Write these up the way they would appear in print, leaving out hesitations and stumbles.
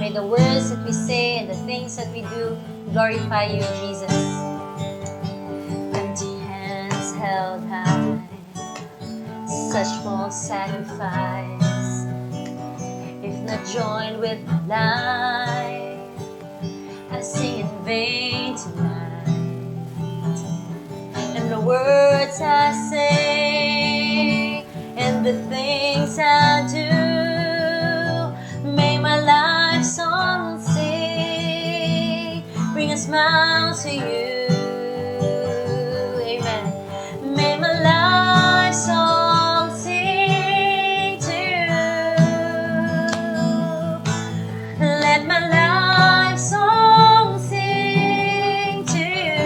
may the words that we say and the things that we do glorify you, Jesus. Empty hands held high, such small sacrifice. If not joined with my life, I sing in vain tonight. And the words I say and the things I do, may my life song sing, bring a smile to you. Amen. May my life song sing to you. Let my life song sing to you.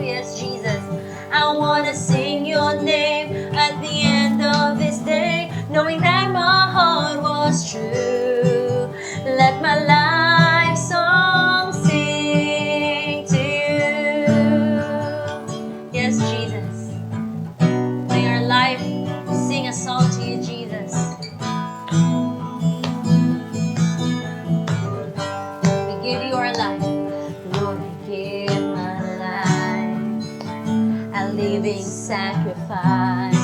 Yes, Jesus, I want to sing your name at the end of this day, knowing that my heart was true. Let my life song sing to you. Yes, Jesus, may our life sing a song to you, Jesus. We give you our life, Lord, I give my life, a living sacrifice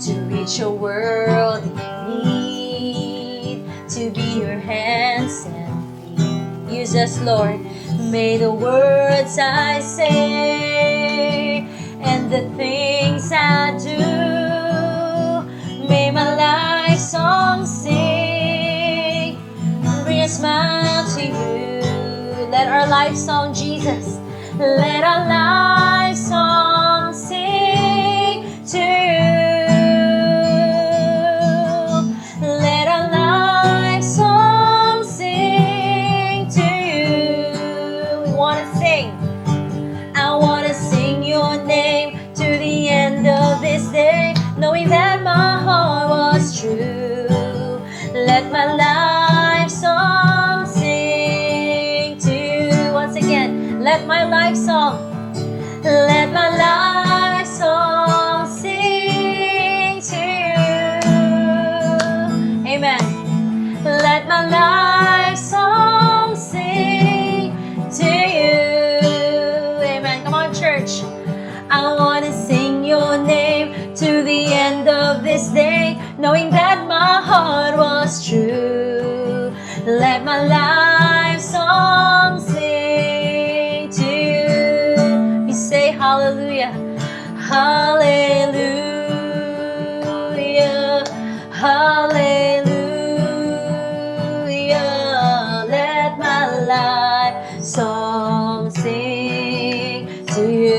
to reach a world in need, to be your hands and feet. Use us, Lord. May the words I say and the things I do, may my life song sing, bring a smile to you. Let our life song, Jesus, let our life song sing to you. Let our life song sing to you. We want to sing. I want to sing your name to the end of this day, knowing that my heart was true. Let my life song sing to you. Once again, let my life song, let my life song sing to you. Amen. Let my life song sing to you. Amen. Come on, church. I want to sing your name to the end of this day, knowing that my heart was true. Let my life song sing to you. We say hallelujah, hallelujah, hallelujah. Let my life song sing to you.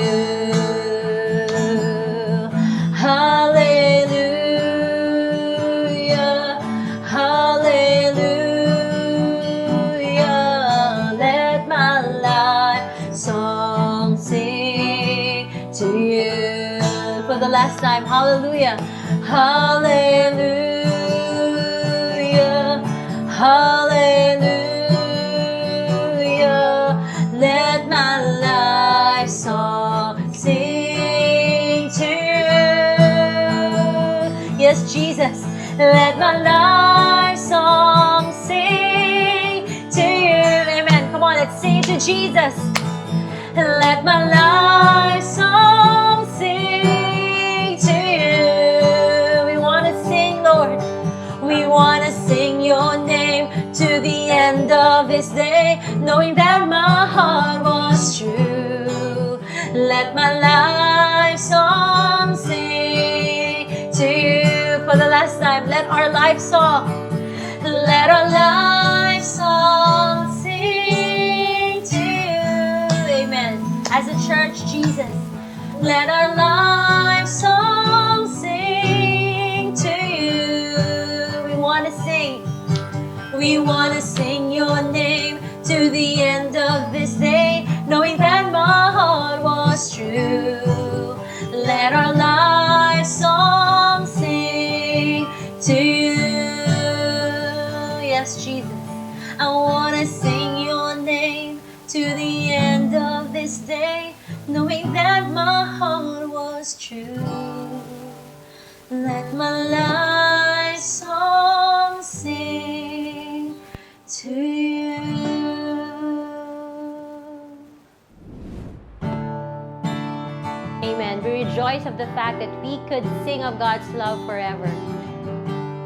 Hallelujah, hallelujah. Let my life song sing to you. For the last time, hallelujah, hallelujah, hallelujah. Let my life song sing to you. Yes, Jesus, let my life song sing to you. Amen. Come on, let's sing to Jesus. Let my life song sing to you. We want to sing, Lord. We want to sing your name to the end of this day, knowing that my heart was true. Let my life song sing to you. For the last time, let our life song, let our life song sing to you. Amen. As a church, Jesus, let our life song sing to you. We want to sing. We want to sing your name to the end of this day, knowing that my heart was true. Let our life song sing to you. Yes, Jesus, I want to sing your name to the end of this day, knowing that my heart was true. Let my life song sing to you. Amen. We rejoice of the fact that we could sing of God's love forever.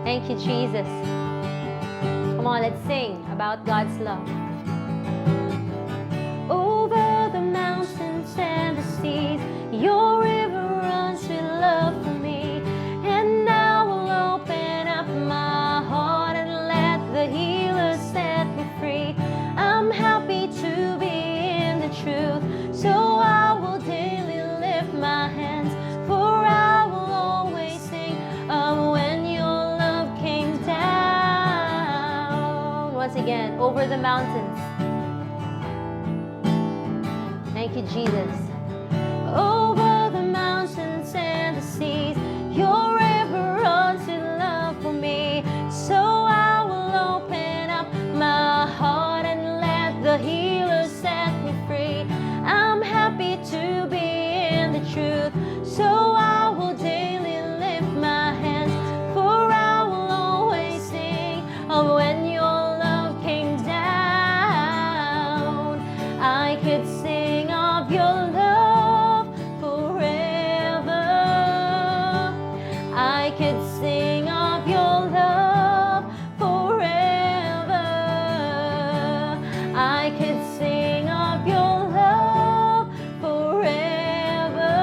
Thank you, Jesus. Come on, let's sing about God's love. Over the mountains and the seas, your river runs with love for me. And I will open up my heart and let the healer set me free. I'm happy to be in the truth, so I will daily lift my hands, for I will always sing of when your love came down. Once again, over the mountains. Thank you, Jesus. Over the mountains and the seas, your river runs in love for me. So I will open up my heart and let the healer set me free. I'm happy to be in the truth, so I will daily lift my hands, for I will always sing of when your love came down. I could sing of your love forever. I could sing of your love forever. I could sing of your love forever.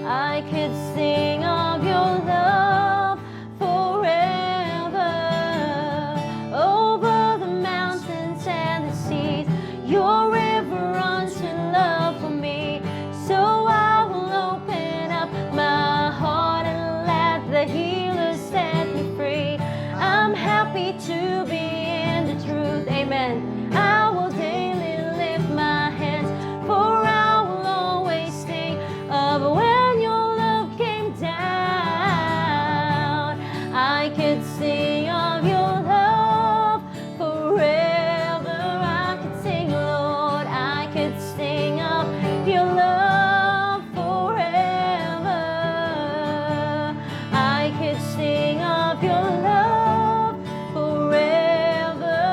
I could sing of your love forever. Over the mountains and the seas, your river runs with love for me. So I will open up my heart and let the healer set me free. I'm happy to be in the truth. Amen. I will daily lift my hands, for I will always sing of when your love came down. I could sing of your love forever. I could sing, Lord, I could sing of your love forever. I could sing of your love forever.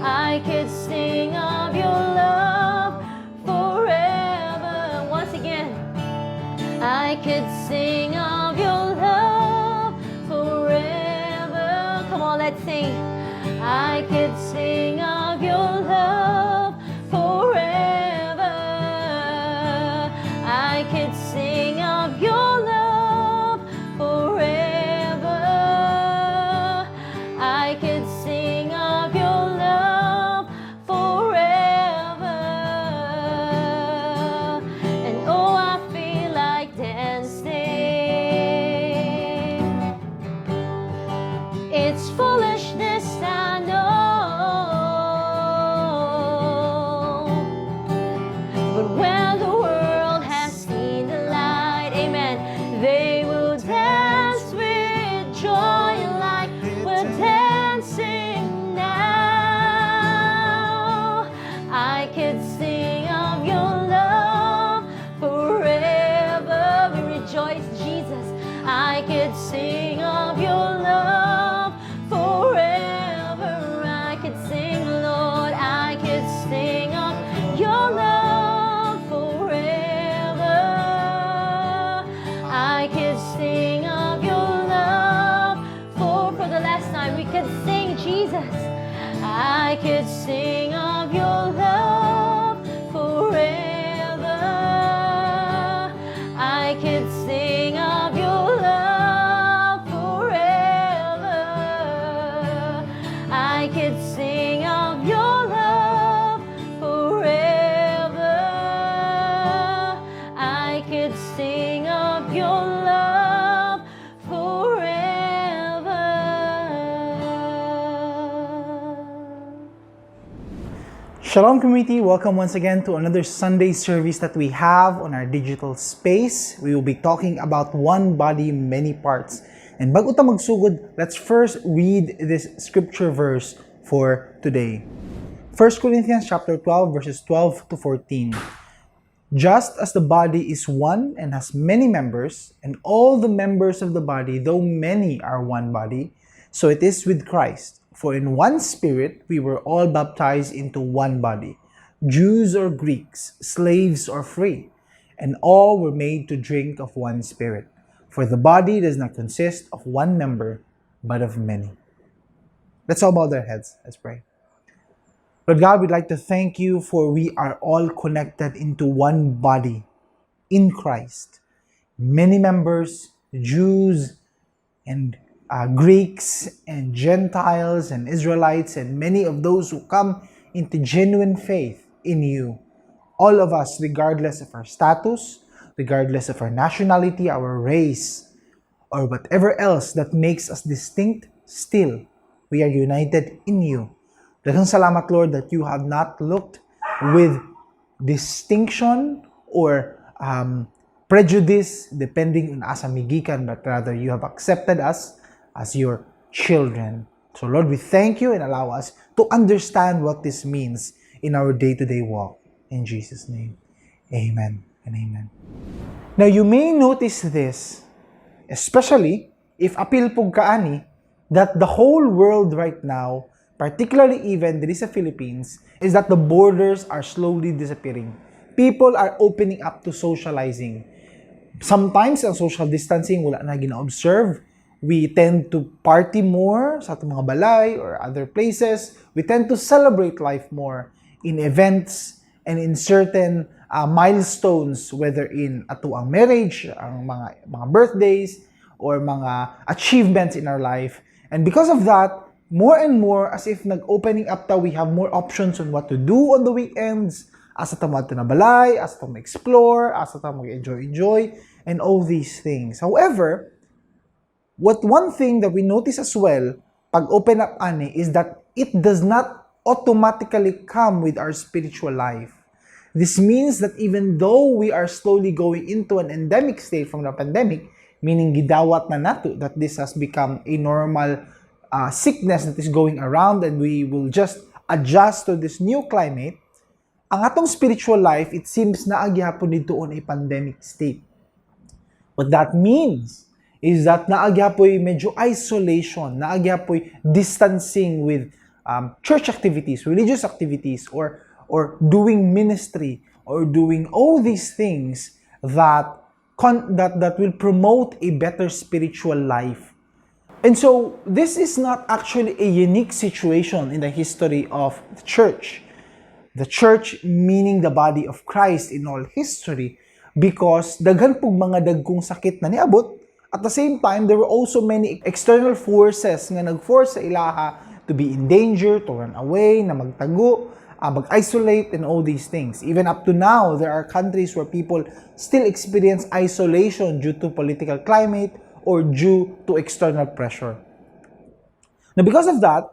I could sing of your love forever. Once again, I could sing of your love forever. Come on, let's sing. I could sing of your love forever. I could sing of your love forever. I could sing of your love forever. And oh, I feel like dancing. It's foolishness, I know, but when the world has seen the light, amen, they will dance with joy like we're dancing now. I could sing of your love forever. We rejoice, Jesus. I could sing of your love forever. I could sing, Lord, I could sing of your love forever. I could sing of your love for the last time. We could sing, Jesus. I could sing of your love forever. I could sing of your love forever. I could sing of your love forever. I could sing of your love forever. Shalom community, welcome once again to another Sunday service that we have on our digital space. We will be talking about one body, many parts. And bago tayo magsugod, let's first read this scripture verse for today. 1 Corinthians chapter 12 verses 12 to 14. Just as the body is one and has many members, and all the members of the body, though many, are one body, So it is with Christ. For in one Spirit we were all baptized into one body, Jews or Greeks, slaves or free, and all were made to drink of one Spirit. For the body does not consist of one member, but of many. Let's all bow their heads. Let's pray. Lord God, we'd like to thank you for we are all connected into one body in Christ. Many members, Jews and Greeks and Gentiles and Israelites and many of those who come into genuine faith in you. All of us, regardless of our status, regardless of our nationality, our race, or whatever else that makes us distinct, still, we are united in you. Daghang salamat, Lord, that you have not looked with distinction or prejudice depending on asa migikan, but rather you have accepted us as your children. So Lord, we thank you and allow us to understand what this means in our day-to-day walk. In Jesus' name, amen and amen. Now you may notice this, especially if apil pug kaani, that the whole world right now, particularly even diri sa Philippines, is that the borders are slowly disappearing. People are opening up to socializing. Sometimes, ang social distancing wala na gina-observe. We tend to party more sa atong mga balay or other places. We tend to celebrate life more in events and in certain milestones, whether in ato ang marriage, ang mga birthdays, or mga achievements in our life. And because of that, more and more, as if nag-opening up ta, we have more options on what to do on the weekends, asa ta mo na balay, asa ta mag-explore, asa ta mag-enjoy, and all these things. However, one thing that we notice as well, pag open up ani, is that it does not automatically come with our spiritual life. This means that even though we are slowly going into an endemic state from the pandemic, meaning gidawat na nato that this has become a normal sickness that is going around and we will just adjust to this new climate, ang atong spiritual life, it seems na agyapon dito on a pandemic state. What that means is that naagyapoy medyo isolation, naagyapoy distancing with church activities, religious activities, or doing ministry, or doing all these things that will promote a better spiritual life. And so, this is not actually a unique situation in the history of the church. The church meaning the body of Christ in all history, because daghan pug mga dagkong sakit na niabot. At the same time, there were also many external forces nga nag-force sa ilaha to be in danger, to run away, na magtago, mag-isolate, and all these things. Even up to now, there are countries where people still experience isolation due to political climate or due to external pressure. Now, because of that,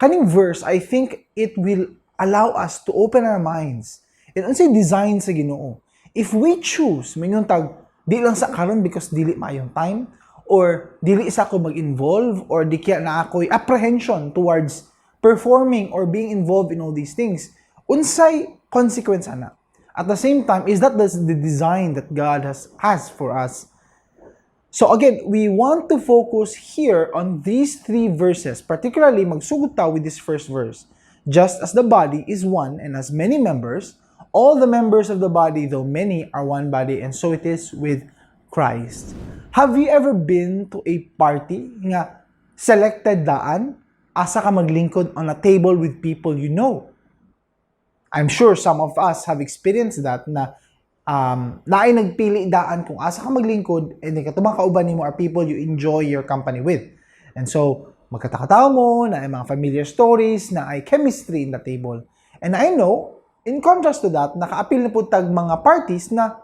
kaning verse, I think it will allow us to open our minds. And unsay design sa Ginoo. If we choose, mingon tag, di lang sa karon because dili maayong time, or dili sa ako mag-involve, or di kaya na ako'y apprehension towards performing or being involved in all these things, unsay consequence ana? At the same time, is that the design that God has for us? So again, we want to focus here on these three verses, particularly magsugod ta with this first verse. Just as the body is one and has many members, all the members of the body, though many, are one body, and so it is with Christ. Have you ever been to a party nga selected daan, asa ka maglingkod on a table with people you know? I'm sure some of us have experienced that na naay nagpili daan kung asa ka maglingkod, and katubang kauban nimo are people you enjoy your company with. And so, magkatakataw mo, na ay mga familiar stories, na ay chemistry in the table. And I know, in contrast to that, nakaapil na po tag mga parties na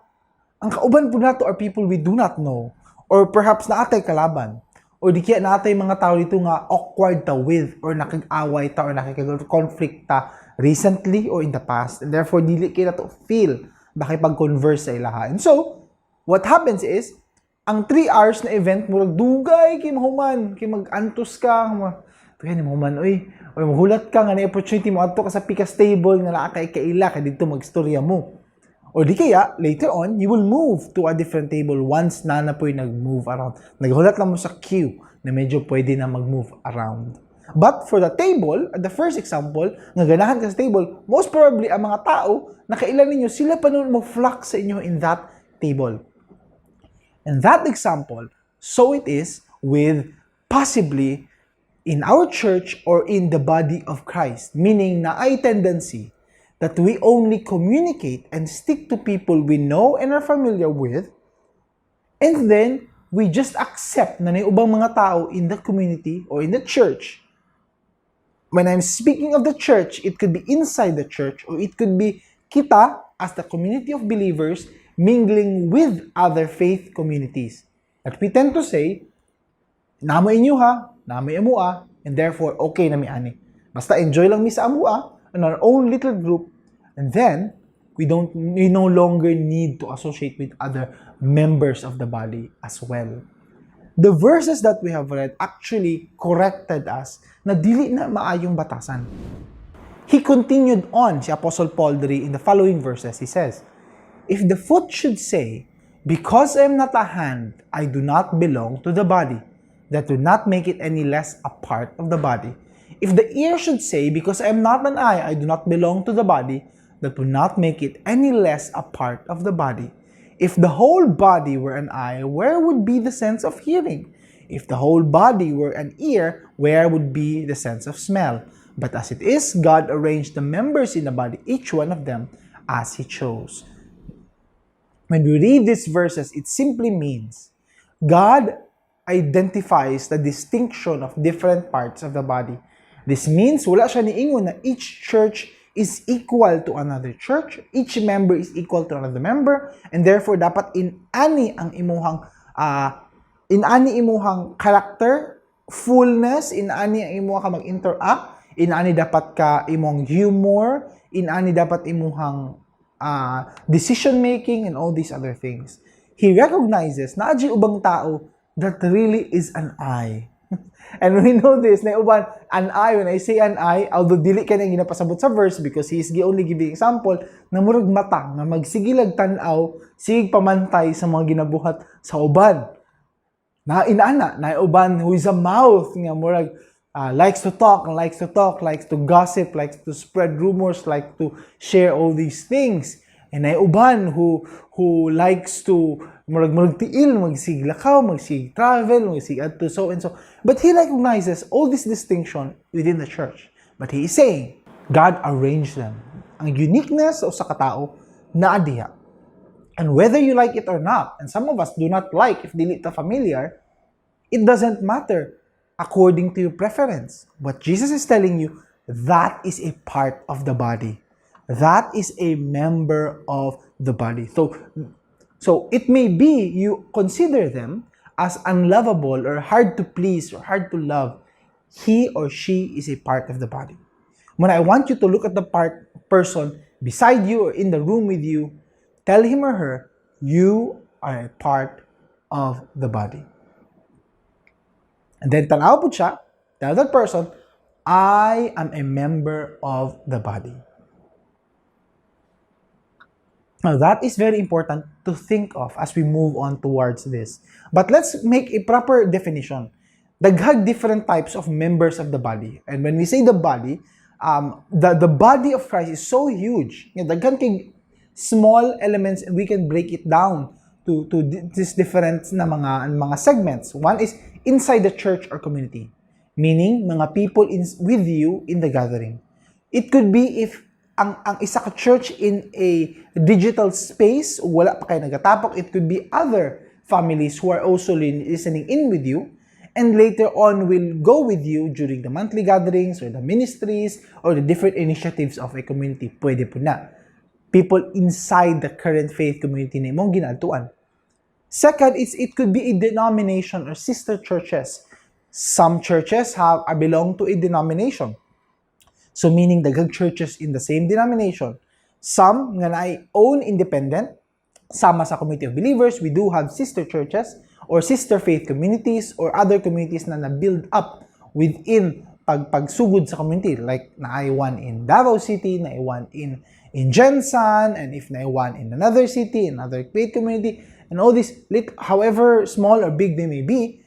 ang kauban po nato are people we do not know, or perhaps naatay kalaban, or di kaya naatay mga tao dito nga awkward ta with, or nakig-away ta, or nakikag-conflict ta recently or in the past, and therefore dili kaya to feel makipag-converse sa ilaha. And so, what happens is, ang 3 hours na event, murag dugay kay mahuman, kay mag-antos ka, kaya ni mahuman, oy, mahulat ka nga na opportunity mo adto ka sa pikas table nga naa kay kaila ka dito magstorya mo. Or di kaya, later on, you will move to a different table once na po'y nag-move around. Naghulat lang mo sa queue, na medyo pwede na mag-move around. But for the table, the first example, nga ganahan ka sa table, most probably ang mga tao na kailan ninyo, sila pa nun mag-flock sa inyo in that table. And that example, so it is with possibly in our church or in the body of Christ. Meaning na ay tendency that we only communicate and stick to people we know and are familiar with, and then we just accept na may ubang mga tao in the community or in the church. When I'm speaking of the church, it could be inside the church or it could be kita as the community of believers mingling with other faith communities. That we tend to say, namoy inyo ha, namoy amua, and therefore okay na mi ani. Basta enjoy lang mi sa amua in our own little group, and then we no longer need to associate with other members of the body as well. The verses that we have read actually corrected us na dili na maayong batasan. He continued on, si Apostle Paul in the following verses. He says, if the foot should say, because I am not a hand, I do not belong to the body, that would not make it any less a part of the body. If the ear should say, because I am not an eye, I do not belong to the body, that would not make it any less a part of the body. If the whole body were an eye, where would be the sense of hearing? If the whole body were an ear, where would be the sense of smell? But as it is, God arranged the members in the body, each one of them, as He chose. When we read these verses, it simply means God identifies the distinction of different parts of the body. This means wala siya niingon na each church is equal to another church, each member is equal to another member, and therefore dapat inani imuhang character, fullness, inani ang imuha ka mag-interact, inani dapat ka imong humor, inani dapat imuhang decision making, and all these other things. He recognizes na adji ubang tao that really is an I. And we know this, na uban, an I, when I say an I, although dili ka na ginapasabot sa verse because he is only giving example, na murag mata, na magsigilag tanaw, sigig pamantay sa mga ginabuhat sa uban. Na inana, na uban who is a mouth, nga murag likes to talk, likes to gossip, likes to spread rumors, likes to share all these things. And na uban who likes to murag tiil, magsig lakaw, magsig travel, magsig adto so and so. But he recognizes all this distinction within the church. But he is saying, God arranged them. Ang uniqueness o sa katao na adiha. And whether you like it or not, and some of us do not like if dili ta familiar, it doesn't matter according to your preference. What Jesus is telling you, that is a part of the body. That is a member of the body. So it may be you consider them as unlovable or hard to please or hard to love. He or she is a part of the body. When I want you to look at the person beside you or in the room with you, tell him or her, you are a part of the body. And then tanaw po siya, tell that person, I am a member of the body. Now, that is very important to think of as we move on towards this. But let's make a proper definition. Daghag different types of members of the body. And when we say the body, the body of Christ is so huge. Daghan kay small elements, and we can break it down to these different na mga segments. One is inside the church or community. Meaning, mga people with you in the gathering. It could be if ang isa ka church in a digital space, wala pa kayo nagatapok, it could be other families who are also listening in with you, and later on will go with you during the monthly gatherings or the ministries or the different initiatives of a community. Pwede po na. People inside the current faith community na imong ginadtuan. Second, it could be a denomination or sister churches. Some churches belong to a denomination. So meaning daghang churches in the same denomination. Some nga naay own independent, sama sa community of believers, we do have sister churches or sister faith communities or other communities na na-build up within pagsugod sa community. Like naay one in Davao City, naay one in Jensan, and if naay one in another city, another faith community, and all this, however small or big they may be,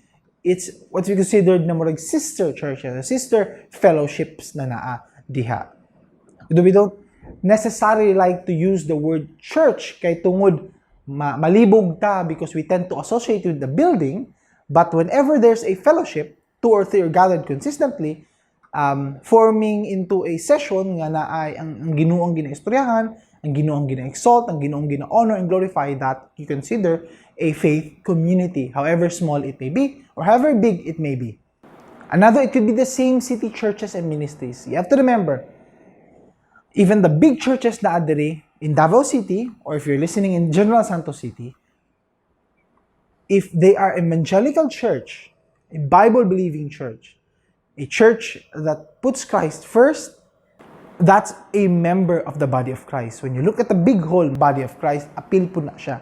it's what we considered na murag sister churches, sister fellowships na naa diha. Though we don't necessarily like to use the word church kay tungod malibog ta because we tend to associate with the building, but whenever there's a fellowship, 2 or 3 are gathered consistently, forming into a session nga naay ang Ginoong ginaistoryahan, ang Ginoong gina-exalt, ang Ginoong gina-honor and glorify, that you consider a faith community, however small it may be or however big it may be. Another, it could be the same city churches and ministries. You have to remember, even the big churches na adere in Davao City, or if you're listening in General Santos City, if they are evangelical church, a Bible-believing church, a church that puts Christ first, that's a member of the body of Christ. When you look at the big whole body of Christ, appeal po na siya.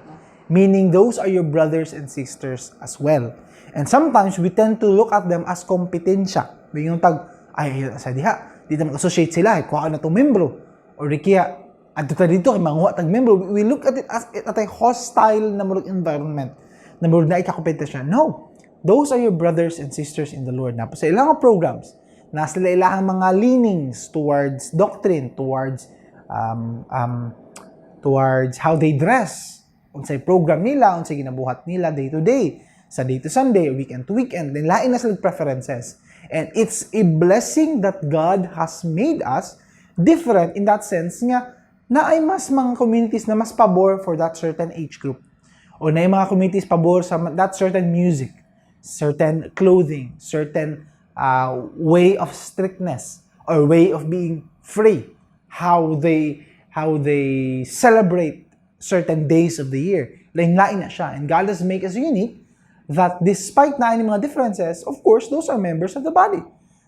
Meaning those are your brothers and sisters as well. And sometimes we tend to look at them as kompetensya. Yung tag, ay, sa diha, di na mag-associate sila, kuha na itong membro. Or di kaya, adto ta dito, kay manguha tag membro. We look at it as at a hostile na murag environment. Na murag na ikakompetensya. No. Those are your brothers and sisters in the Lord. Na sa ilang programs, na sila ilang mga leanings towards doctrine, towards how they dress, unsay program nila, unsay ginabuhat nila day to day, sa day to Sunday, weekend to weekend, then lain na sila preferences. And it's a blessing that God has made us different in that sense nga na ay mas mga communities na mas pabor for that certain age group. O na ay mga communities pabor sa that certain music, certain clothing, certain way of strictness or way of being free, how they celebrate certain days of the year. Lain-lain na siya. And God has made us unique that despite na any mga differences, of course, those are members of the body.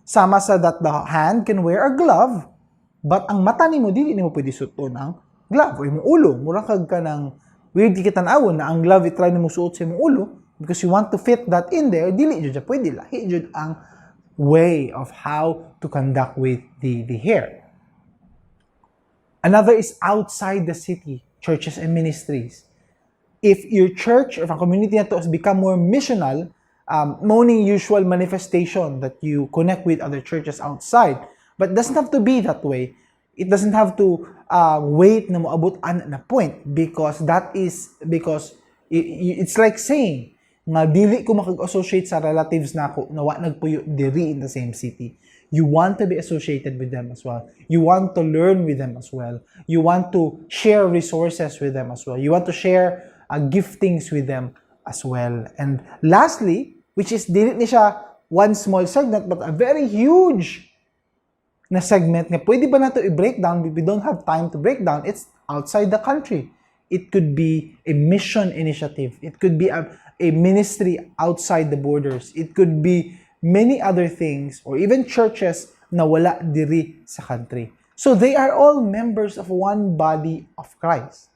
Sama sa that the hand can wear a glove, but ang mata nimo dili nimo pwede suoton ang glove o imong ulo. Mura kag ka ng weird kitanawon na ang glove i-try nimo suot sa imong ulo because you want to fit that in there. Dili jud pwede, lahi jud ang way of how to conduct with the hair. Another is outside the city, churches and ministries. If your church or a community na to has become more missional, morning usual manifestation that you connect with other churches outside. But it doesn't have to be that way. It doesn't have to wait na moabot na point because it's like saying nga dili ko makag-associate sa relatives nako na wa nagpuyo diri in the same city. You want to be associated with them as well. You want to learn with them as well. You want to share resources with them as well. You want to share giftings with them as well. And lastly, which is dili ni siya one small segment but a very huge na segment nga pwede ba nato i-break down if we don't have time to break down, it's outside the country. It could be a mission initiative. It could be a ministry outside the borders. It could be many other things or even churches na wala diri sa country. So they are all members of one body of Christ.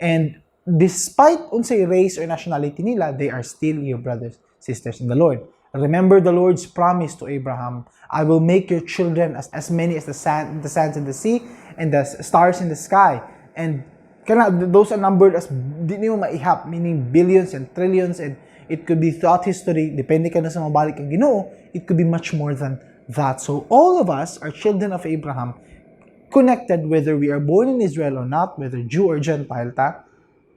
And despite unsay race or nationality nila, they are still your brothers, sisters in the Lord. Remember the Lord's promise to Abraham, I will make your children as many as the sands in the sea and the stars in the sky. And those are numbered as di niyo maihap, meaning billions and trillions, and it could be throughout history, depende ka na sa mabalik ang Ginoo, it could be much more than that. So all of us are children of Abraham, connected whether we are born in Israel or not, whether Jew or Gentile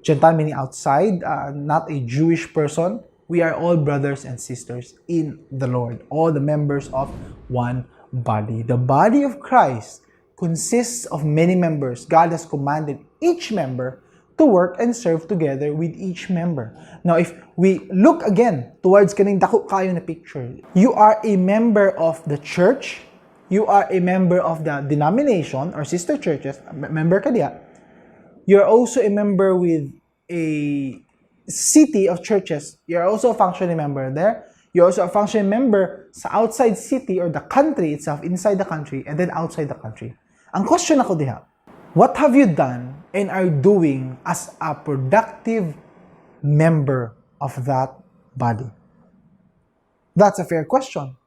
Gentile meaning outside, not a Jewish person. We are all brothers and sisters in the Lord, all the members of one body. The body of Christ consists of many members. God has commanded each member to work and serve together with each member. Now, if we look again towards kaning dako kayo na picture, you are a member of the church, you are a member of the denomination or sister churches, member ka diya. You're also a member with a city of churches. You're also a functioning member there. You're also a functioning member sa outside city or the country itself, inside the country, and then outside the country. Ang question ako diha, what have you done and are doing as a productive member of that body? That's a fair question.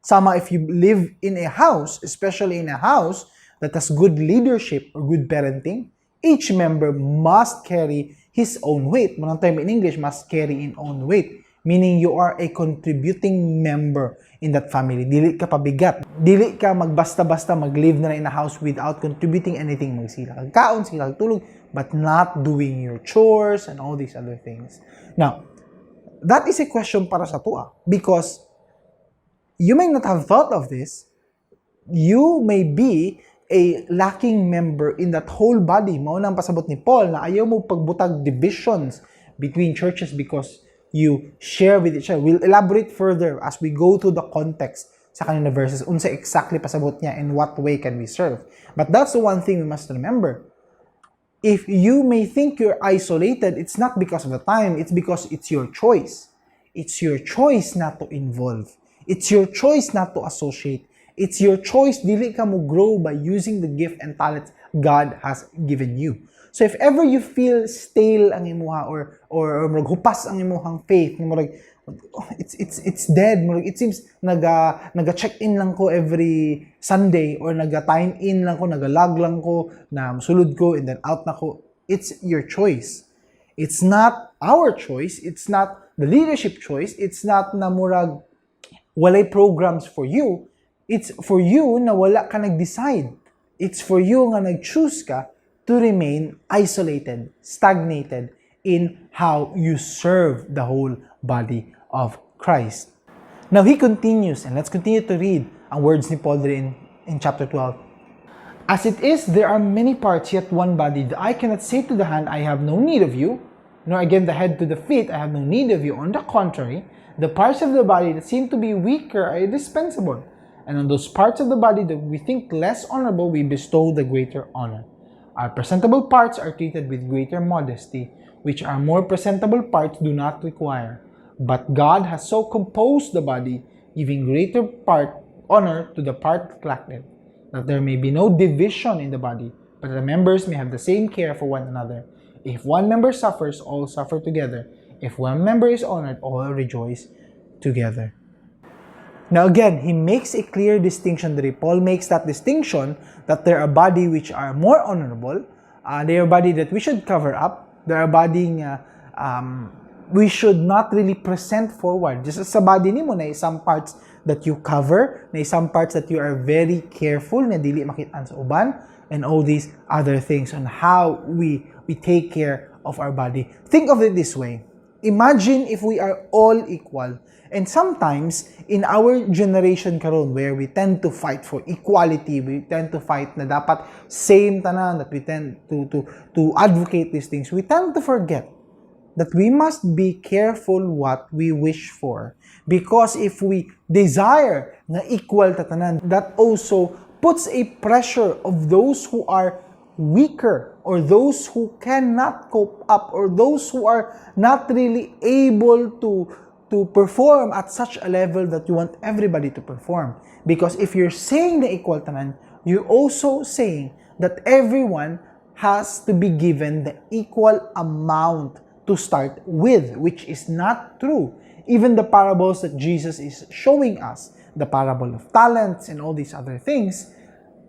Sama if you live in a house, especially in a house that has good leadership or good parenting, each member must carry his own weight. Manang term in English, must carry in own weight. Meaning you are a contributing member in that family. Dili ka pabigat. Dili ka magbasta-basta mag-live na in a house without contributing anything. Magsila kag kaon, sila kag tulog, but not doing your chores and all these other things. Now, that is a question para sa tua because you may not have thought of this. You may be a lacking member in that whole body. Mao nang pasabot ni Paul na ayaw mo pagbutag divisions between churches because you share with each other. We'll elaborate further as we go to the context sa kanina verses. Unsa exactly pasabot niya and what way can we serve. But that's the one thing we must remember. If you may think you're isolated, it's not because of the time, it's because it's your choice. It's your choice not to involve. It's your choice not to associate. It's your choice, dili ka mo grow by using the gift and talents God has given you. So if ever you feel stale ang imuha or maghupas ang imuhang faith, it's dead. It seems naga-check-in lang ko every Sunday or naga-time in lang ko, naga-log lang ko, na sulod ko and then out na ko. It's your choice. It's not our choice. It's not the leadership choice. It's not na murag walay programs for you. It's for you na wala ka nag-decide. It's for you nga nag-choose ka to remain isolated, stagnated in how you serve the whole body of Christ. Now, he continues, and let's continue to read ang words ni Paul in chapter 12. As it is, there are many parts, yet one body. The eye cannot say to the hand, I have no need of you, nor again the head to the feet, I have no need of you. On the contrary, the parts of the body that seem to be weaker are indispensable. And on those parts of the body that we think less honorable, we bestow the greater honor. Our presentable parts are treated with greater modesty, which our more presentable parts do not require. But God has so composed the body, giving greater honor to the part that lacked it, that there may be no division in the body, but the members may have the same care for one another. If one member suffers, all suffer together. If one member is honored, all rejoice together. Now again, he makes a clear distinction there. Paul makes that distinction that there are body which are more honorable, there are body that we should cover up, there are body we should not really present forward. Just as sa body nimo na some parts that you cover, na some parts that you are very careful na dili makitaan sa uban, and all these other things on how we take care of our body. Think of it this way. Imagine if we are all equal. And sometimes, in our generation karon where we tend to fight for equality, we tend to fight na dapat same tanan, that we tend to advocate these things, we tend to forget that we must be careful what we wish for. Because if we desire na equal tatanan, that also puts a pressure of those who are weaker or those who cannot cope up or those who are not really able to perform at such a level that you want everybody to perform. Because if you're saying the equal tanan, you're also saying that everyone has to be given the equal amount to start with, which is not true. Even the parables that Jesus is showing us, the parable of talents and all these other things,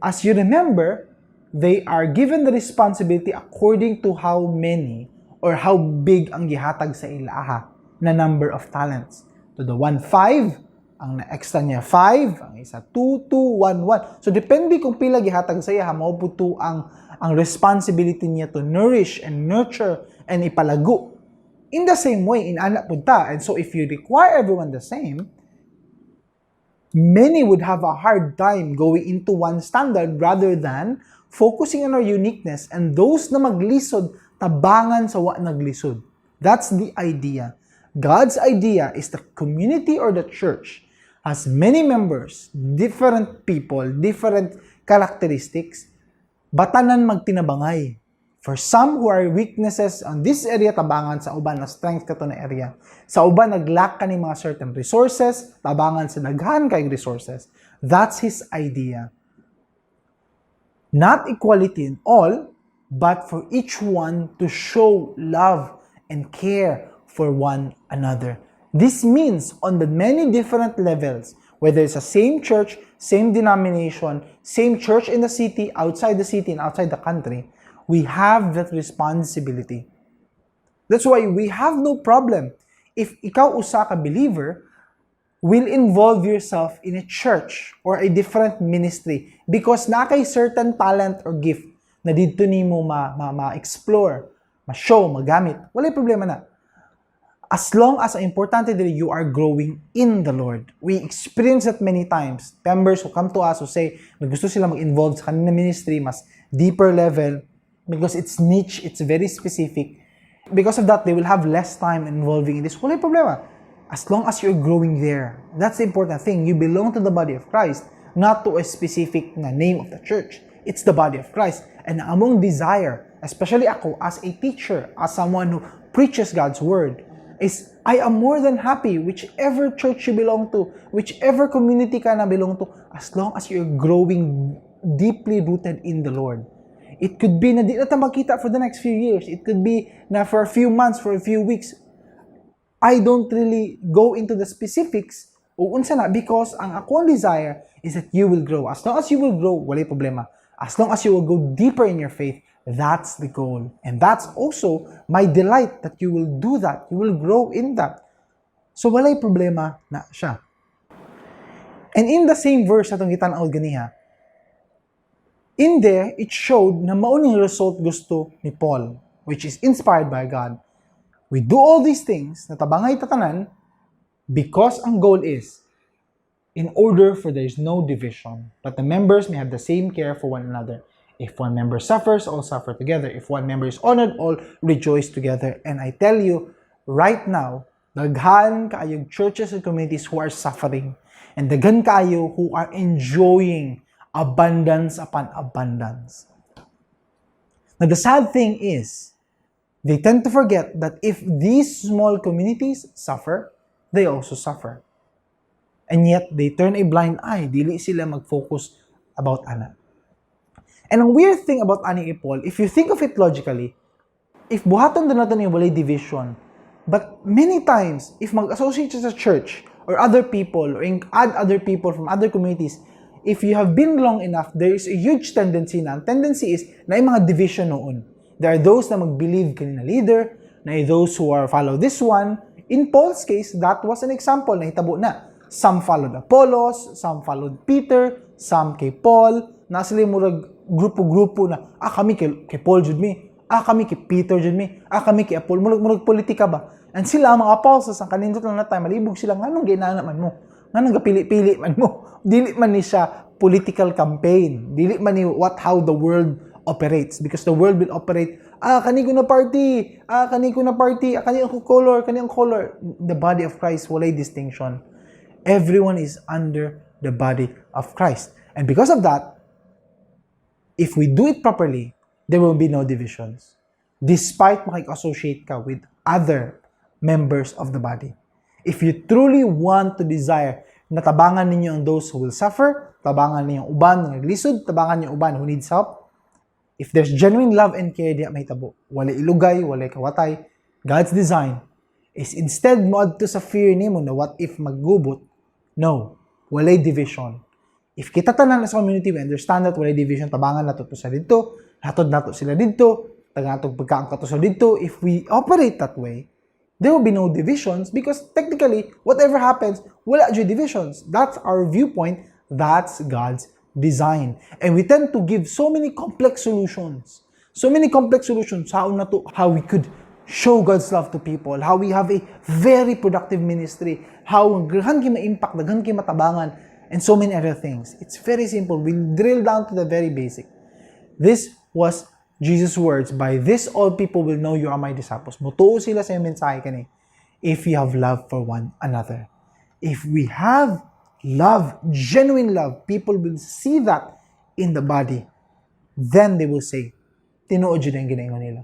as you remember, they are given the responsibility according to how many or how big ang gihatag sa ilaha na number of talents. To the 1, 5, ang na-extra niya 5, ang isa 2, 2, 1, 1. So depende kung pila gihatag sa iya, mao po to ang responsibility niya to nourish and nurture and ipalago. In the same way, inana po ta. And so if you require everyone the same, many would have a hard time going into one standard rather than focusing on our uniqueness and those na maglisod, tabangan sa wa naglisod. That's the idea. God's idea is the community or the church has many members, different people, different characteristics, batanan magtinabangay. For some who are weaknesses on this area, tabangan sa uban na strength ka to na area. Sa uban, naglack ka ni mga certain resources, tabangan sa daghan kayong resources. That's his idea. Not equality in all, but for each one to show love and care for one another. This means on the many different levels, whether it's the same church, same denomination, same church in the city, and outside the country, we have that responsibility. That's why we have no problem if ikaw usa ka believer, will involve yourself in a church or a different ministry because na kay certain talent or gift na dito nimo ma-explore, ma-show, magamit. Wala problema na. As long as ang importante dili you are growing in the Lord. We experience that many times. Members who come to us who say na gusto sila mag-involve sa kanilang ministry, mas deeper level, because it's niche, it's very specific. Because of that, they will have less time involving in this. Wala problema. As long as you're growing there. That's the important thing. You belong to the body of Christ, not to a specific name of the church. It's the body of Christ. And among desire, especially ako as a teacher, as someone who preaches God's word, is I am more than happy whichever church you belong to, whichever community ka na belong to, as long as you're growing deeply rooted in the Lord. It could be na di na tayo magkita for the next few years. It could be na for a few months, for a few weeks. I don't really go into the specifics o unsa na because ang akong desire is that you will grow. As long as you will grow, wala problema. As long as you will go deeper in your faith, that's the goal. And that's also my delight that you will do that. You will grow in that. So wala problema na siya. And in the same verse atong gitan-aw ganiha, in there, it showed na mauning result gusto ni Paul, which is inspired by God. We do all these things, natabangay tatanan, because ang goal is, in order for there is no division, but the members may have the same care for one another. If one member suffers, all suffer together. If one member is honored, all rejoice together. And I tell you, right now, daghan kaayong churches and communities who are suffering, and daghan kaayo who are enjoying abundance upon abundance. Now, the sad thing is, they tend to forget that if these small communities suffer, they also suffer. And yet, they turn a blind eye. Dili sila mag-focus about ana. And ang weird thing about ani Paul, if you think of it logically, if buhaton din natin yung walay division, but many times, if mag-associate sa church, or other people, or add other people from other communities, if you have been long enough, there is a huge tendency na. Ang tendency is na yung mga division noon. There are those na mag-believe kanina leader, na those who are follow this one. In Paul's case, that was an example na hitabo na. Some followed Apollos, some followed Peter, some kay Paul. Na sila murag grupo-grupo na, kami kay Paul jud mi, kami kay Peter jud mi, kami kay Apollo. Murag politika ba? And sila, mga apostles, ang kanindot lang na tayo, malibog sila, nganong ginana man mo? Nganong gapili-pili man mo? Dili man ni siya political campaign. Dili man ni how the world operates, because the world will operate, kani ko na party, kani ko na party, kani ang color. The body of Christ, walay distinction. Everyone is under the body of Christ. And because of that, if we do it properly, there will be no divisions. Despite makik-associate ka with other members of the body. If you truly want to desire na tabangan ninyo ang those who will suffer, tabangan ninyo ang uban na naglisod, tabangan ninyo ang uban who needs help, if there's genuine love and care, diya may tabo. Wala ilugay, wala kawatay. God's design is instead mo adto sa fear nimo na what if maggubot. No, wala division. If kita tanan sa community, we understand that wala division, tabangan nato to sa dito, hatod nato sila dito, tagatog pagkaang kato sa dito. If we operate that way, there will be no divisions because technically, whatever happens, wala dyan divisions. That's our viewpoint. That's God's design. And we tend to give so many complex solutions. So many complex solutions how we could show God's love to people, how we have a very productive ministry, how daghan kay ma-impact, daghan kay matabangan, and so many other things. It's very simple. We drill down to the very basic. This was Jesus' words, by this all people will know you are my disciples. Mutuo sila sa mensahe kani. If you have love for one another. If we have love, genuine love, people will see that in the body. Then they will say, tinuod jud ang ginaingon nila.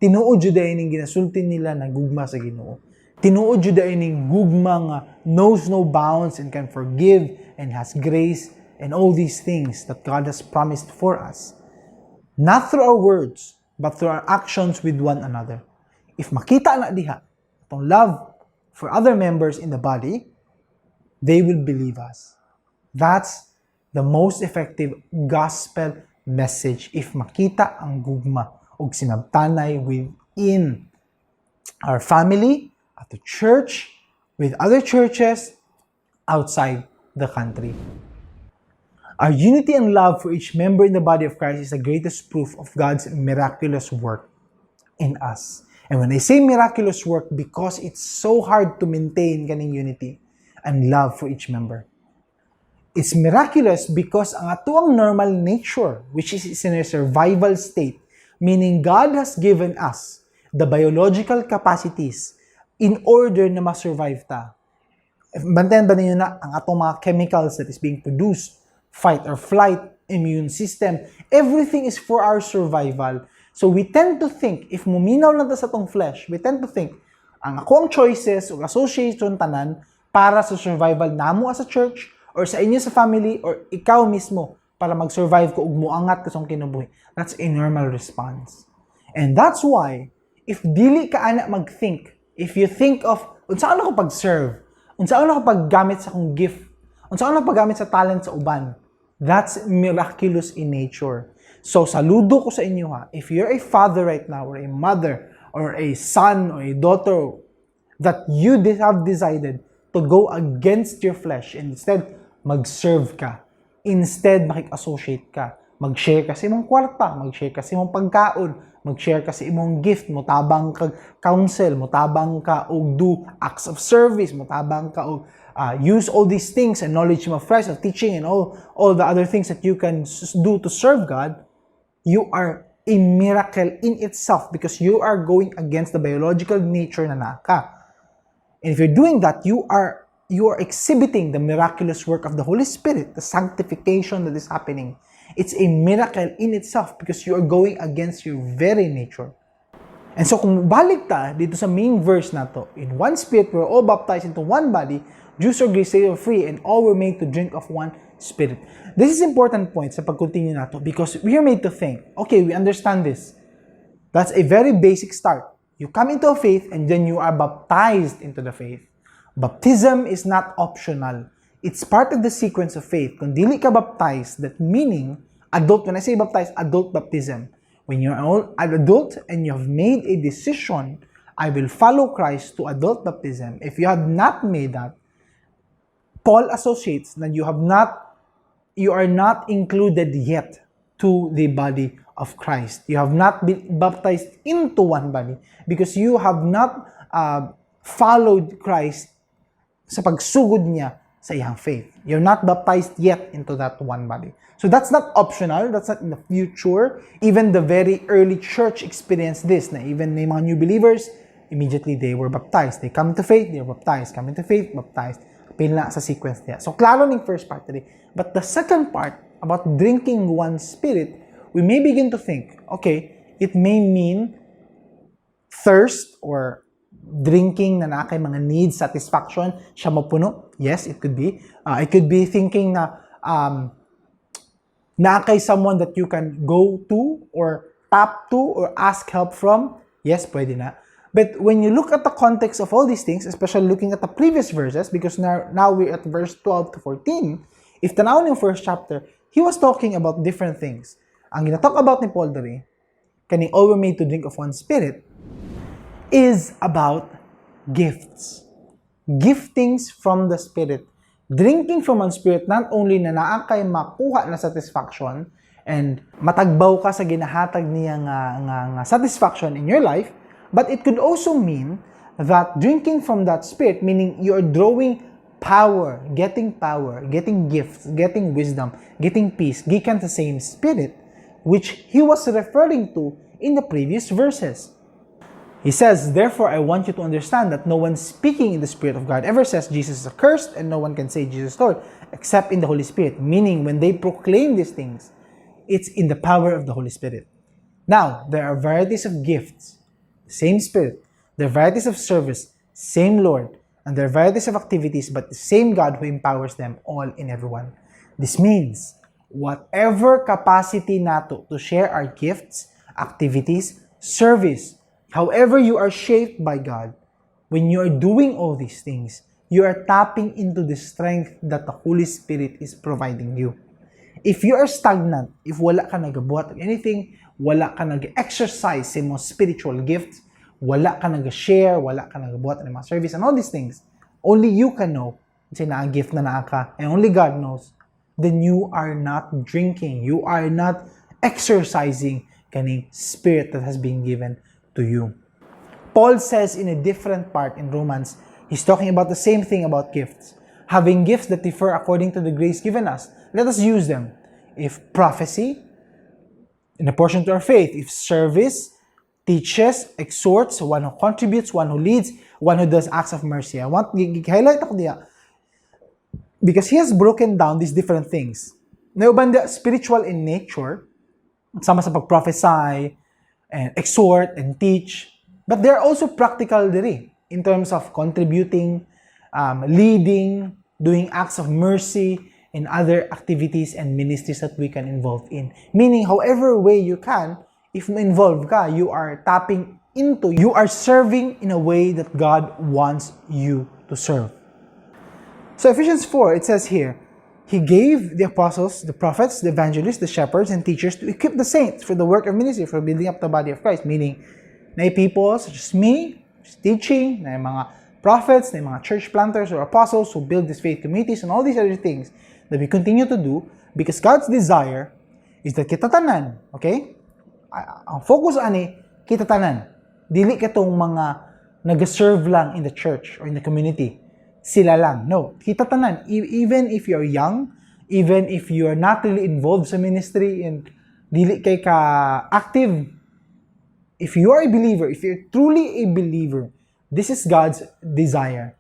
Tinuod jud ang ginasulti nila na gugma sa Ginoo. Tinuod jud ang gugma nga knows no bounds and can forgive and has grace and all these things that God has promised for us. Not through our words, but through our actions with one another. If makita na diha, itong love for other members in the body, they will believe us. That's the most effective gospel message if makita ang gugma og sinabtanay within our family, at the church, with other churches outside the country. Our unity and love for each member in the body of Christ is the greatest proof of God's miraculous work in us. And when I say miraculous work, because it's so hard to maintain kaning unity and love for each member. It's miraculous because ang atuang normal nature, which is in a survival state, meaning God has given us the biological capacities in order na ma-survive ta. Bantayan ba ninyo na ang atong mga chemicals that is being produced, fight or flight, immune system, everything is for our survival. So we tend to think, if muminaw lang ta sa tong flesh, we tend to think, ang akong choices o association tanan para sa survival namo as a church, or sa inyo sa family, or ikaw mismo, para mag-survive ko ug muangat ka sa kinabuhi. That's a normal response. And that's why, if dili ka ana mag-think, if you think of, unsaan ako pag-serve, unsaan ako paggamit sa akong gift, unsaan ako paggamit sa talent sa uban, that's miraculous in nature. So, saludo ko sa inyo ha, if you're a father right now, or a mother, or a son, or a daughter, that you have decided to go against your flesh, and instead, mag-serve ka. Instead, makik-associate ka. Mag-share ka sa imong kwarta, mag-share ka sa imong pagkaon, mag-share ka sa imong gift, mutabang ka counsel, mutabang ka og do acts of service, mutabang ka og use all these things and knowledge of Christ, of teaching, and all the other things that you can do to serve God. You are a miracle in itself because you are going against the biological nature na naka. And if you're doing that, you are exhibiting the miraculous work of the Holy Spirit, the sanctification that is happening. It's a miracle in itself because you are going against your very nature. And so kung balik ta dito sa main verse na to, in one spirit we're all baptized into one body, Jews or Greeks, slave or free, and all were made to drink of one spirit. This is important point sa pag-continue na to because we are made to think, okay, we understand this. That's a very basic start. You come into a faith and then you are baptized into the faith. Baptism is not optional. It's part of the sequence of faith. Kung dili ka baptized, that meaning, adult, when I say baptized, adult baptism. When you're an adult and you have made a decision, I will follow Christ to adult baptism. If you have not made that, Paul associates that you are not included yet to the body of Christ. You have not been baptized into one body because you have not followed Christ sa pagsugod niya sa iyang faith. You're not baptized yet into that one body. So that's not optional, that's not in the future. Even the very early church experienced this, na even the mga new believers, immediately they were baptized. They come to faith, they were baptized. Come into faith, baptized. Pila sa sequence niya. So klaro ning first part today. But the second part, about drinking one spirit, we may begin to think, okay, it may mean thirst or drinking na nakay mga needs, satisfaction, siya mapuno. Yes, it could be. It could be thinking na nakay someone that you can go to or tap to or ask help from. Yes, pwede na. But when you look at the context of all these things, especially looking at the previous verses, because now we're at verse 12 to 14, if tanaw yung first chapter, he was talking about different things. Ang ginatalk about ni Paul dali, kaning all were made to drink of one spirit, is about gifts. Giftings from the Spirit. Drinking from one Spirit, not only na naa kay makuha na satisfaction and matagbaw ka sa ginahatag niya nga satisfaction in your life, but it could also mean that drinking from that Spirit, meaning you're drawing power, getting gifts, getting wisdom, getting peace, gikan sa same Spirit, which he was referring to in the previous verses. He says, therefore, I want you to understand that no one speaking in the Spirit of God ever says Jesus is accursed, and no one can say Jesus is Lord, except in the Holy Spirit. Meaning, when they proclaim these things, it's in the power of the Holy Spirit. Now, there are varieties of gifts, same Spirit. There are varieties of service, same Lord. And there are varieties of activities, but the same God who empowers them all in everyone. This means, whatever capacity nato to share our gifts, activities, service, however you are shaped by God, when you are doing all these things, you are tapping into the strength that the Holy Spirit is providing you. If you are stagnant, if wala ka nagabuhat of anything, wala ka nag-exercise sa mga spiritual gifts, wala ka nag-share, wala ka nag-buhat ng mga service, and all these things, only you can know, kasi na-gift na ka, and only God knows, then you are not drinking, you are not exercising kaning spirit that has been given to you. Paul says in a different part in Romans, he's talking about the same thing about gifts. Having gifts that differ according to the grace given us, let us use them. If prophecy, in proportion to our faith. If service, teaches, exhorts, one who contributes, one who leads, one who does acts of mercy. I want highlight ako diya. Because he has broken down these different things. Nauban the spiritual in nature, sama sa pag-prophesy, and exhort, and teach. But they're also practical diri in terms of contributing, leading, doing acts of mercy, and other activities and ministries that we can involve in. Meaning, however way you can, if involved ka, you are tapping into, you are serving in a way that God wants you to serve. So Ephesians 4, it says here, He gave the apostles, the prophets, the evangelists, the shepherds, and teachers to equip the saints for the work of ministry, for building up the body of Christ. Meaning, na people such as me, teaching, na mga prophets, na mga church planters or apostles who build these faith communities and all these other things that we continue to do because God's desire is that kita tanan, okay? Ang focus ani, kita tanan. Dili katong mga nag-serve lang in the church or in the community. Sila lang. No, kita tanan. Even if you're young, even if you're not really involved sa ministry and dili kay ka active, if you are a believer, if you're truly a believer, this is God's desire.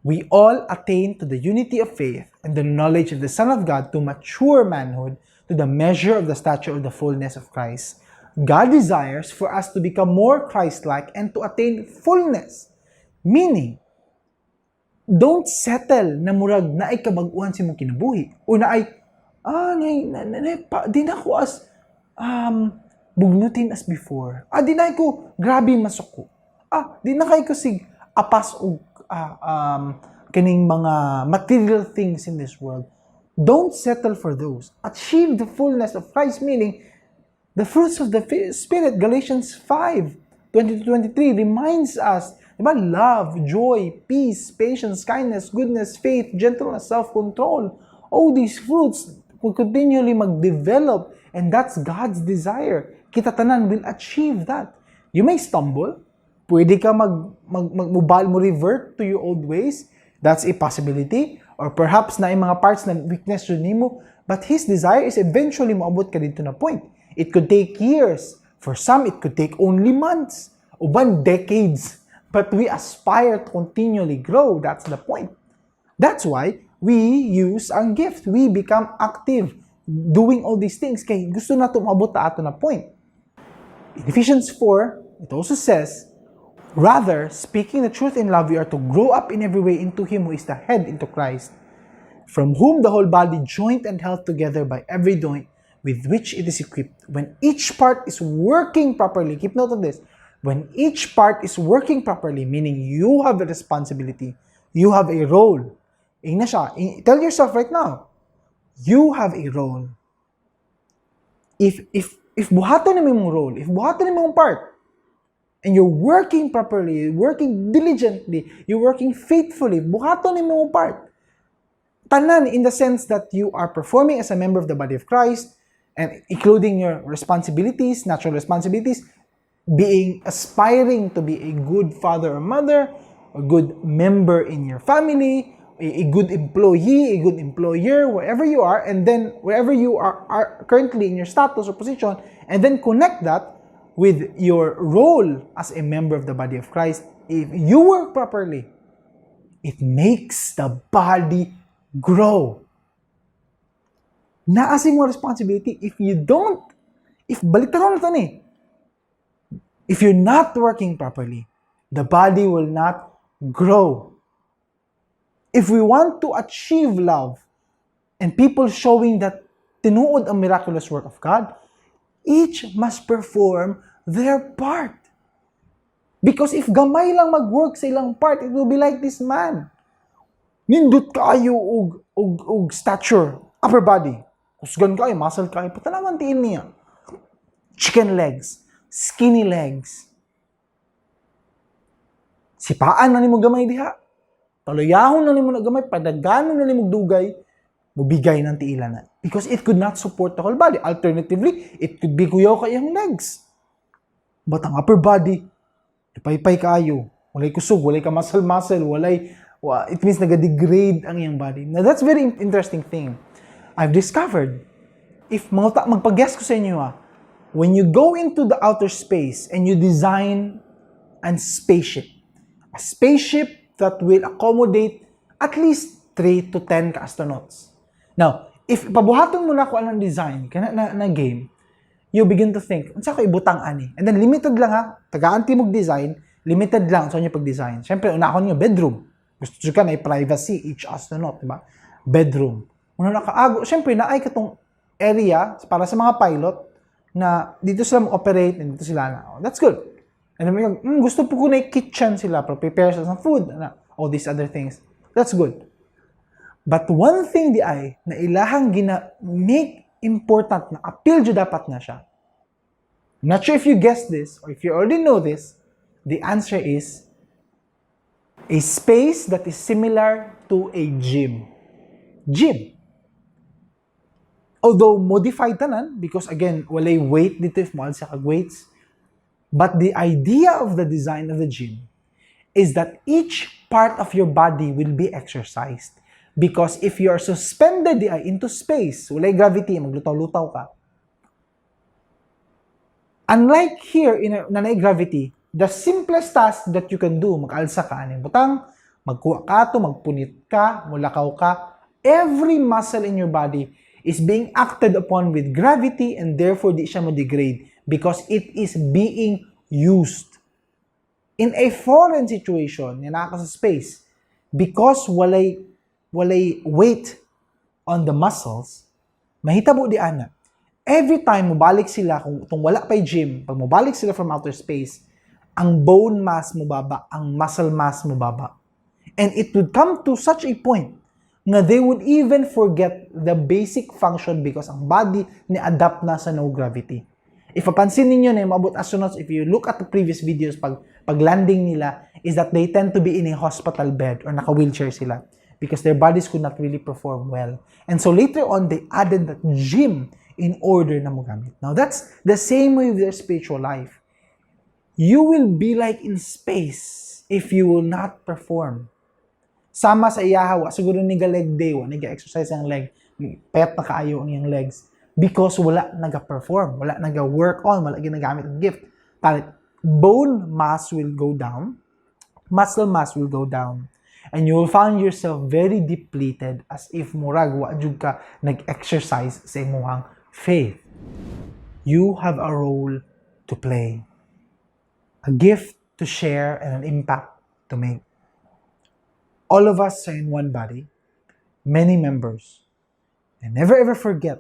We all attain to the unity of faith and the knowledge of the Son of God to mature manhood, to the measure of the stature of the fullness of Christ. God desires for us to become more Christ-like and to attain fullness. Meaning, don't settle na murag na ay kabag-uhan si mong kinabuhi. O na ay, di na ko as bugnutin as before. Di na ko grabe masuko. Di na kay ko sig apas o kaning mga material things in this world. Don't settle for those. Achieve the fullness of Christ, meaning the fruits of the Spirit. Galatians 5:20-23 reminds us, diba? Love, joy, peace, patience, kindness, goodness, faith, gentleness, self-control. All these fruits will continually mag-develop, and that's God's desire. Kita tanan will achieve that. You may stumble. Pwede ka mo revert to your old ways. That's a possibility. Or perhaps na yung mga parts na weakness yun nimo. But His desire is eventually maabot ka dito na point. It could take years. For some, it could take only months. Uban, decades. But we aspire to continually grow. That's the point. That's why we use ang gift. We become active doing all these things. Kaya gusto na ito maabot na ato na point. In Ephesians 4, it also says, rather, speaking the truth in love, we are to grow up in every way into Him who is the head, into Christ, from whom the whole body, joined and held together by every joint with which it is equipped. When each part is working properly, keep note of this, when each part is working properly, meaning you have a responsibility, you have a role. Ina siya. Tell yourself right now, you have a role. If buhaton mo yung role, if buhaton mo yung part, and you're working properly, you're working diligently, you're working faithfully, buhaton mo yung part. Tanan, in the sense that you are performing as a member of the body of Christ, and including your responsibilities, natural responsibilities, aspiring to be a good father or mother, a good member in your family, a good employee, a good employer, wherever you are, and then wherever you are currently in your status or position, and then connect that with your role as a member of the body of Christ. If you work properly, it makes the body grow. Naasi mo responsibility. If you don't, baliktad na ito if you're not working properly, the body will not grow. If we want to achieve love and people showing that tinuod ang miraculous work of God, each must perform their part. Because if gamay lang mag-work sa ilang part, it will be like this man. Nindot kayo og stature, upper body. Kusgan kayo, muscle kayo, patanaman tiin niya. Chicken legs, skinny legs. Sipaan na nimo gamay diha. Taluyahon na nimo na gamay, padaganon na nimo dugay, mubigay ng tiilan na. Because it could not support the whole body. Alternatively, it could be kuyaw ka iyang legs. But ang upper body, paypay kaayo. Walay kusog, walay ka muscle, it means nag-degrade ang iyang body. Now, that's very interesting thing. I've discovered, if magpag-guess ko sa inyo when you go into the outer space and you design a spaceship that will accommodate at least 3 to 10 astronauts. Now, if pabuhaton mo na ko anong design, na game, you begin to think, unsa ko ibutang ani? And then limited lang tagaan ti mog design, limited lang sa inyo pag-design. Siyempre, unahon niyo bedroom. Gusto ka na privacy, each astronaut, diba? Bedroom. Una nakaago, siyempre, naay katong area para sa mga pilot na dito sila mag-operate and dito sila na. Oh, that's good. And then, gusto po ko na kitchen sila para prepare sa food, all these other things. That's good. But one thing na ilahang make important na appeal dyan dapat na siya. I'm not sure if you guessed this or if you already know this, the answer is a space that is similar to a gym. Gym. Although modified tanan, because again, walay weight dito if mahal sa kag-weights. But the idea of the design of the gym is that each part of your body will be exercised. Because if you are suspended into space, walay gravity, maglutaw-lutaw ka. Unlike here, nanay gravity, the simplest task that you can do, mag-alsa ka, aning butang, magkuha ka to, magpunit ka, mulakaw ka, every muscle in your body is being acted upon with gravity and therefore di siya mo-degrade because it is being used. In a foreign situation, naka sa space, because walay weight on the muscles, mahitabo di ana. Every time mubalik sila, kung wala pa'y gym, pag mubalik sila from outer space, ang bone mass mo baba, ang muscle mass mo baba. And it would come to such a point na they would even forget the basic function because ang body ni-adapt na sa no gravity. If papansin ninyo na yung abot astronauts, if you look at the previous videos, pag landing nila, is that they tend to be in a hospital bed or naka-wheelchair sila because their bodies could not really perform well. And so later on, they added the gym in order na mo gamit. Now that's the same way with their spiritual life. You will be like in space if you will not perform. Sama sa iyahawa, siguro niga leg day, niga exercise ang leg, pet na kaayo ang iyang legs. Because wala naga-perform, wala naga-work on, wala ginagamit ang gift. Palit, bone mass will go down, muscle mass will go down, and you will find yourself very depleted as if murag wa jud ka nag-exercise sa imong faith. You have a role to play. A gift to share and an impact to make. All of us are in one body, many members. And never ever forget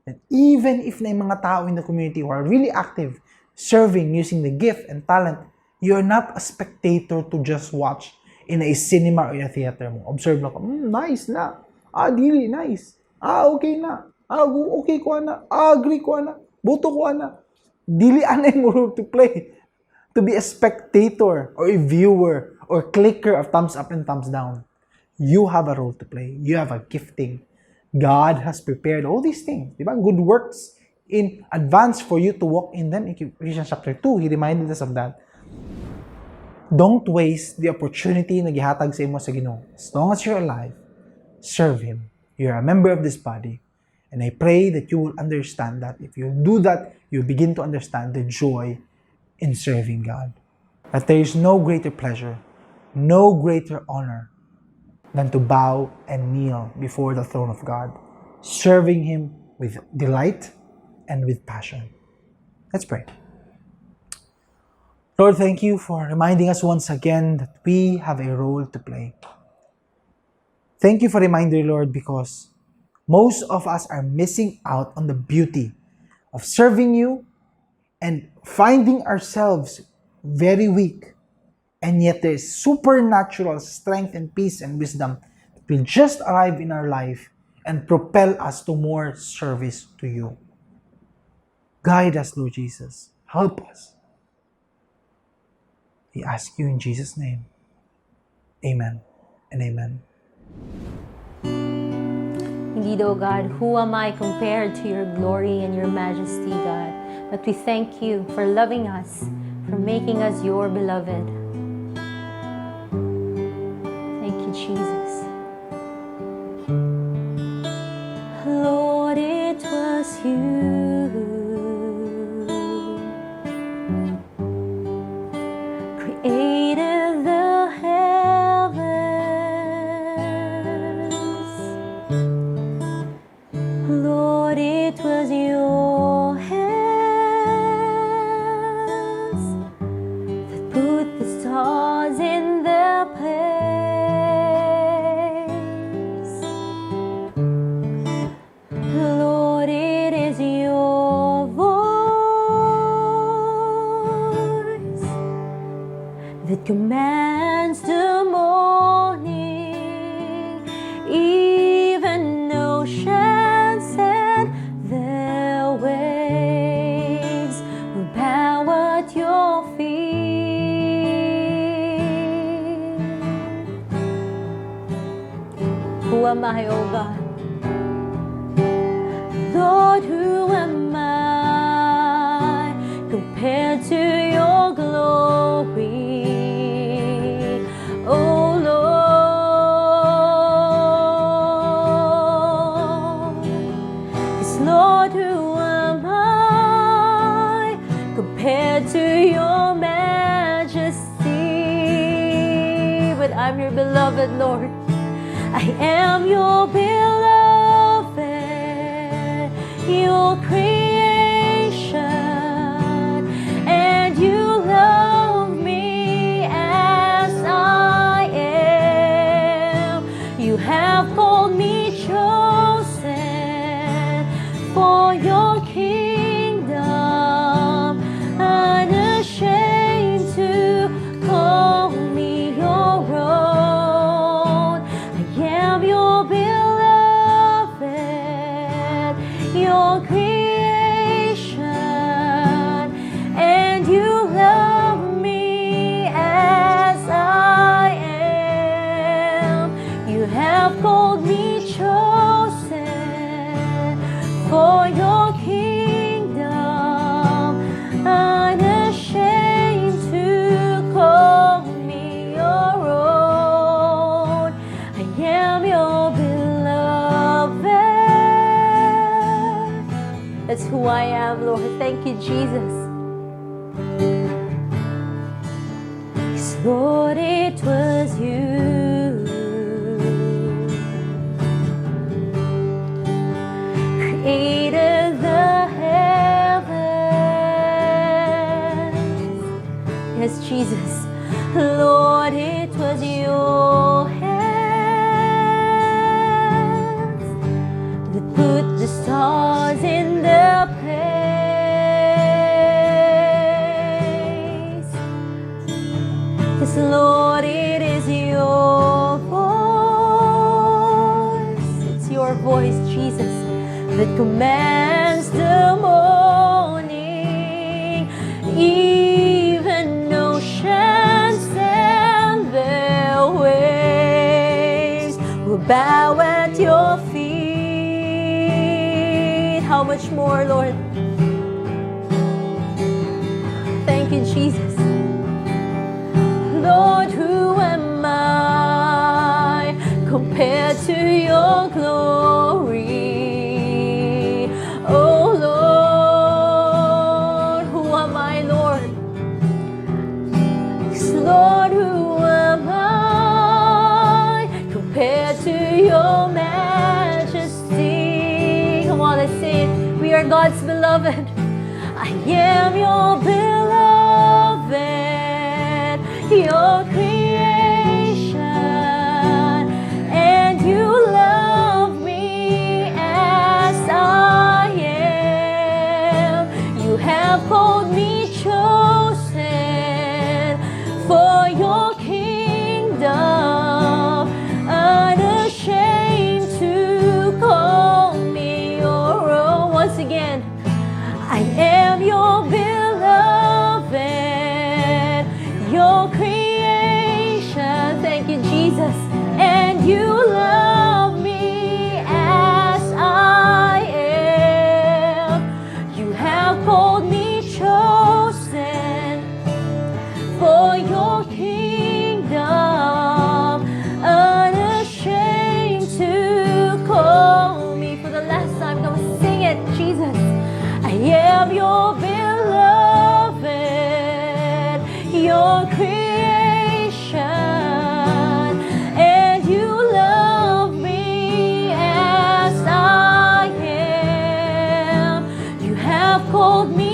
that even if na mga tao in the community who are really active, serving, using the gift and talent, you're not a spectator to just watch in a cinema or a theater mo. Observe na ko, nice na. Dili, nice. Okay na. Okay ko na. Agree ko na. Buto ko na. Dili anay mo role to play. To be a spectator or a viewer or clicker of thumbs up and thumbs down. You have a role to play. You have a gifting. God has prepared all these things. Diba? Good works in advance for you to walk in them. In Ephesians chapter 2, He reminded us of that. Don't waste the opportunity na gihatag sa imo sa Ginoo. As long as you're alive, serve Him. You're a member of this body. And I pray that you will understand that. If you do that, you begin to understand the joy in serving God. That there is no greater pleasure, no greater honor than to bow and kneel before the throne of God, serving Him with delight and with passion. Let's pray. Lord, thank you for reminding us once again that we have a role to play. Thank you for reminder, Lord, because most of us are missing out on the beauty of serving you and finding ourselves very weak. And yet there is supernatural strength and peace and wisdom that will just arrive in our life and propel us to more service to you. Guide us, Lord Jesus. Help us. We ask you in Jesus' name. Amen and amen. Indeed, O God, who am I compared to your glory and your majesty, God? But we thank you for loving us, for making us your beloved. Thank you, Jesus. Lord, it was you created the heavens. Lord, it was your hands that put the stars in their place. Lord, it is your voice that commands the morning, even oceans and their waves will bow at your feet. Who am I, O God? Lord, who am I compared to your glory? Oh Lord, yes, Lord, who am I compared to your majesty? But I'm your beloved, Lord. I am your beloved, your creation, and you love me as I am. You have called me chosen for your kingdom, unashamed to call me your own. I am your beloved, your creation, and you love me as I am. You have called me chosen for your kingdom, unashamed to call me your own. I am your beloved. That's who I am, Lord. Thank you, Jesus. Yes, Lord, it was you created the heavens. Yes, Jesus. Lord, it was your hands that put the stars in their place. Yes, Lord, it is your voice. It's your voice, Jesus, that commands the morning, even oceans and their waves will bow at your feet. How much more, Lord? Thank you, Jesus. Lord, who am I compared to your glory? Oh Lord, who am I, Lord? Yes, Lord, who am I compared to your majesty? Come on, let's say it. We are God's beloved. I am your beloved, your creation, and you love me as I am. You have called me chosen for your kingdom, unashamed to call me your own. Once again, I am your beloved, your you love me as I am. You have called me chosen for your kingdom, unashamed to call me. For the last time, come on, sing it, Jesus. I am your beloved, your creation, and you love me as I am. You have called me